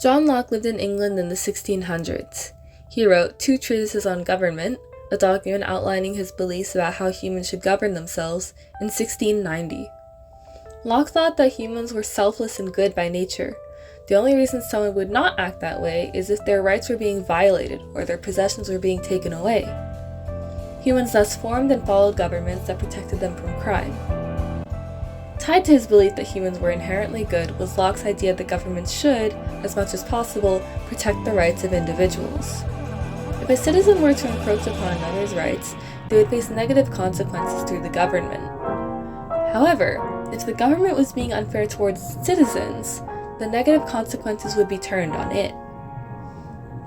John Locke lived in England in the 1600s. He wrote two treatises on government, a document outlining his beliefs about how humans should govern themselves, in 1690. Locke thought that humans were selfless and good by nature. The only reason someone would not act that way is if their rights were being violated or their possessions were being taken away. Humans thus formed and followed governments that protected them from crime. Tied to his belief that humans were inherently good was Locke's idea that governments should, as much as possible, protect the rights of individuals. If a citizen were to encroach upon another's rights, they would face negative consequences through the government. However, if the government was being unfair towards citizens, the negative consequences would be turned on it.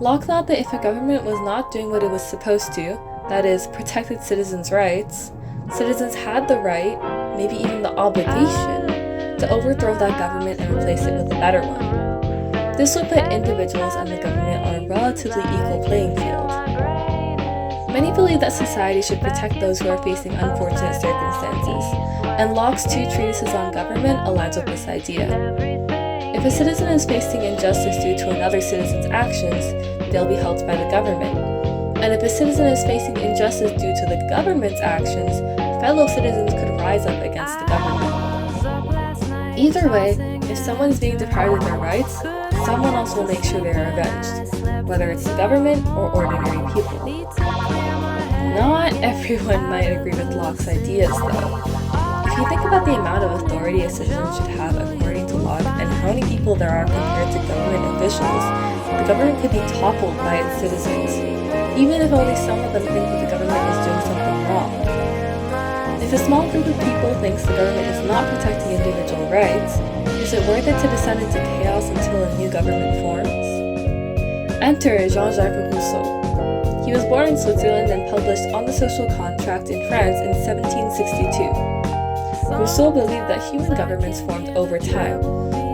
Locke thought that if a government was not doing what it was supposed to, that is, protected citizens' rights, citizens had the right, maybe even the obligation, to overthrow that government and replace it with a better one. This would put individuals and the government on a relatively equal playing field. Many believe that society should protect those who are facing unfortunate circumstances, and Locke's two treatises on government aligns with this idea. If a citizen is facing injustice due to another citizen's actions, they'll be helped by the government. And if a citizen is facing injustice due to the government's actions, fellow citizens could rise up against the government. Either way, if someone is being deprived of their rights, someone else will make sure they are avenged, whether it's the government or ordinary people. Not everyone might agree with Locke's ideas, though. If you think about the amount of authority a citizen should have according to Locke and how many people there are compared to government officials, the government could be toppled by its citizens, even if only some of them think that the government is doing something wrong. If a small group of people thinks the government is not protecting individual rights, is it worth it to descend into chaos until a new government forms? Enter Jean-Jacques Rousseau. He was born in Switzerland and published On the Social Contract in France in 1762. Rousseau believed that human governments formed over time,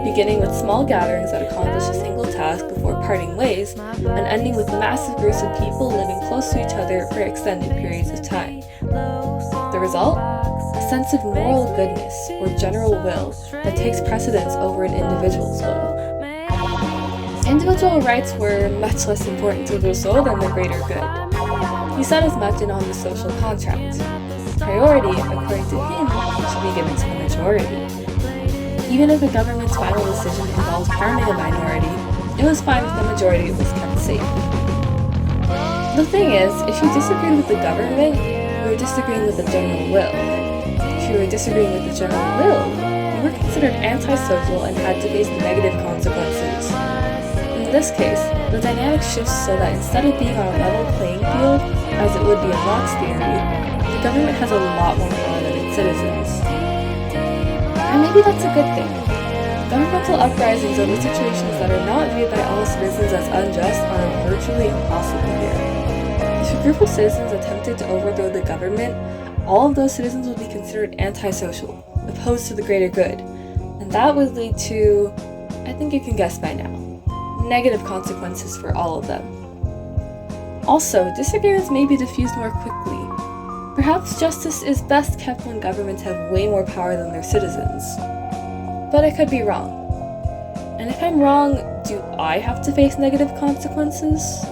beginning with small gatherings that accomplish a single task before parting ways, and ending with massive groups of people living close to each other for extended periods of time. The result? A sense of moral goodness, or general will, that takes precedence over an individual's will. Individual rights were much less important to Rousseau than the greater good. He said as much in On the Social Contract. Priority, according to him, should be given to the majority. Even if the government's final decision involved harming a minority, it was fine if the majority was kept safe. The thing is, if you disagreed with the government, you were disagreeing with the general will. If you were disagreeing with the general will, you were considered antisocial and had to face negative consequences. In this case, the dynamic shifts so that instead of being on a level playing field, as it would be in Locke's theory, the government has a lot more power than its citizens. And maybe that's a good thing. Governmental uprisings over situations that are not viewed by all citizens as unjust are virtually impossible here. If a group of citizens attempted to overthrow the government, all of those citizens would be considered antisocial, opposed to the greater good, and that would lead to, I think you can guess by now, negative consequences for all of them. Also, disagreements may be diffused more quickly. Perhaps justice is best kept when governments have way more power than their citizens. But I could be wrong. And if I'm wrong, do I have to face negative consequences?